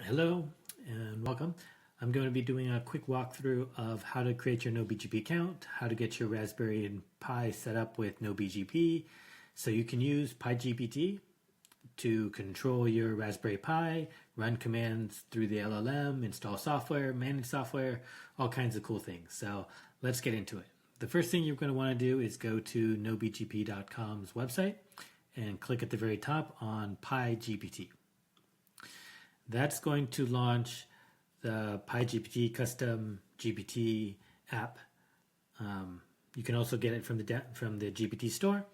Hello and welcome. I'm going to be doing a quick walkthrough of how to create your noBGP account, how to get your Raspberry Pi set up with noBGP so you can use piGPT to control your Raspberry Pi, run commands through the LLM, install software, manage software, all kinds of cool things. So let's get into it. The first thing you're going to want to do is go to noBGP.com's website and click at the very top on piGPT. That's going to launch the piGPT custom GPT app. You can also get it from the GPT store.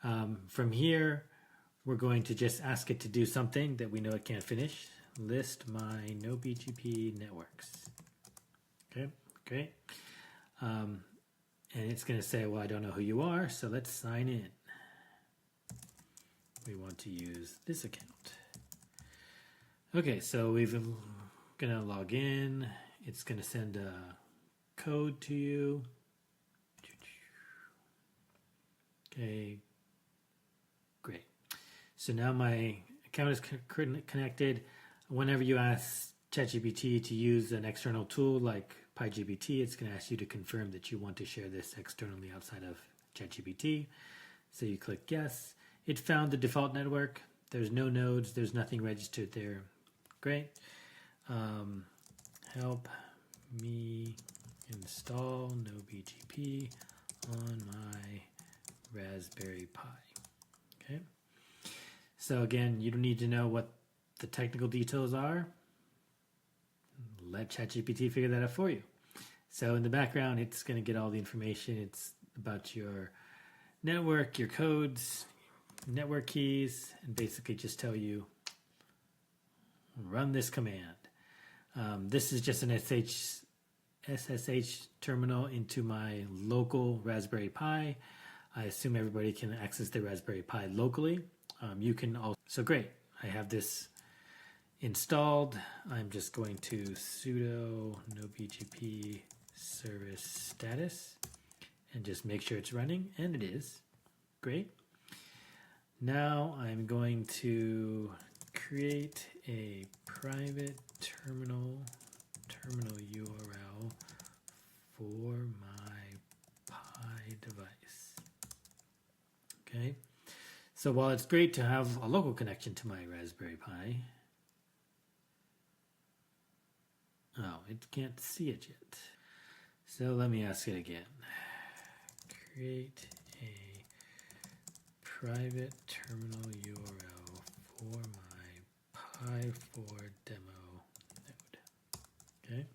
From here, we're going to just ask it to do something that we know it can't finish. List my noBGP networks. Okay, great. And it's going to say, well, I don't know who you are, so let's sign in. We want to use this account. Okay, so we're gonna log in. It's gonna send a code to you. Okay, great. So now my account is connected. Whenever you ask ChatGPT to use an external tool like piGPT, it's gonna ask you to confirm that you want to share this externally outside of ChatGPT. So you click yes. It found the default network. There's no nodes. There's nothing registered there. Great. Help me install noBGP on my Raspberry Pi. Okay. So again, you don't need to know what the technical details are. Let ChatGPT figure that out for you. So in the background, it's going to get all the information. It's about your network, your codes, network keys, and basically just tell you run this command. This is just an SSH terminal into my local Raspberry Pi. I assume everybody can access their Raspberry Pi locally. You can also, so great. I have this installed. I'm just going to sudo noBGP service status and just make sure it's running, and it is. Great. Now I'm going to create a private terminal URL for my Pi device. Okay, so while it's great to have a local connection to my Raspberry Pi, it can't see it yet. So let me ask it again. Create a private terminal URL for my Pi4 demo node. Okay.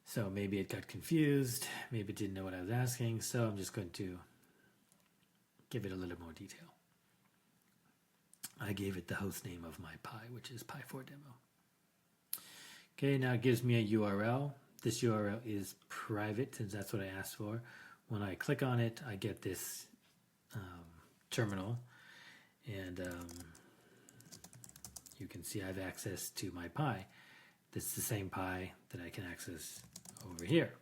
So maybe it got confused. Maybe it didn't know what I was asking. So I'm just going to give it a little more detail. I gave it the host name of my Pi, which is Pi4 demo. Okay, now it gives me a URL. This URL is private since that's what I asked for. When I click on it, I get this terminal, and you can see I have access to my Pi. This is the same Pi that I can access over here.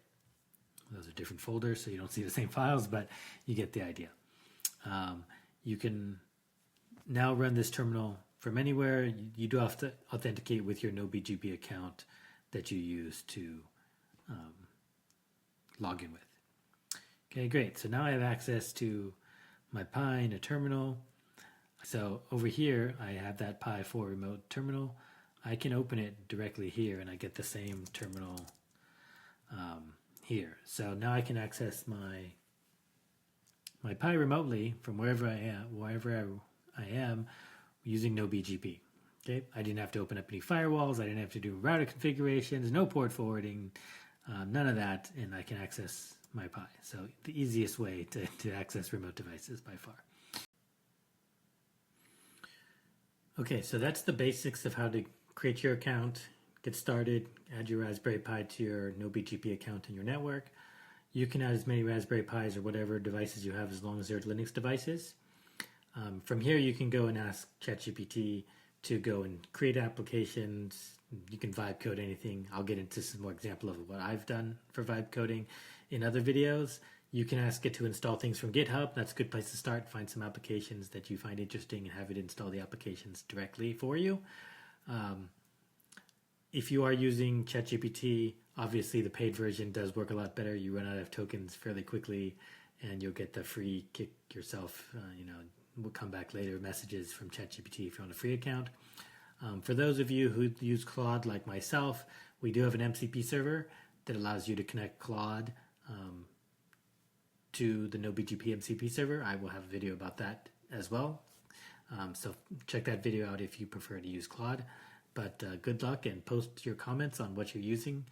Those are different folders, so you don't see the same files, but you get the idea. You can now run this terminal from anywhere. You do have to authenticate with your noBGP account that you use to log in with. Okay, great. So now I have access to my Pi in a terminal. So over here, I have that Pi4 remote terminal. I can open it directly here, and I get the same terminal here. So now I can access my Pi remotely from wherever I am using noBGP. Okay, I didn't have to open up any firewalls. I didn't have to do router configurations, no port forwarding, none of that, and I can access my Pi. So the easiest way to access remote devices by far. Okay, so that's the basics of how to create your account, get started, add your Raspberry Pi to your noBGP account in your network. You can add as many Raspberry Pis or whatever devices you have as long as they're Linux devices. From here, you can go and ask ChatGPT to go and create applications. You can vibe code anything. I'll get into some more example of what I've done for vibe coding in other videos. You can ask it to install things from GitHub. That's a good place to start. Find some applications that you find interesting and have it install the applications directly for you. if you are using ChatGPT, obviously the paid version does work a lot better. You run out of tokens fairly quickly, and you'll get the free kick yourself. We'll come back later messages from ChatGPT if you're on a free account. For those of you who use Claude like myself, we do have an MCP server that allows you to connect Claude to the noBGP MCP server. I will have a video about that as well. So check that video out if you prefer to use Claude. But good luck, and post your comments on what you're using.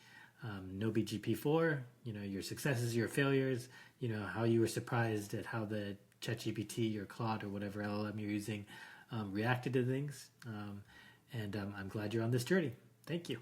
noBGP 4, your successes, your failures, how you were surprised at how the ChatGPT or Claude or whatever LLM you're using reacted to things. And I'm glad you're on this journey. Thank you.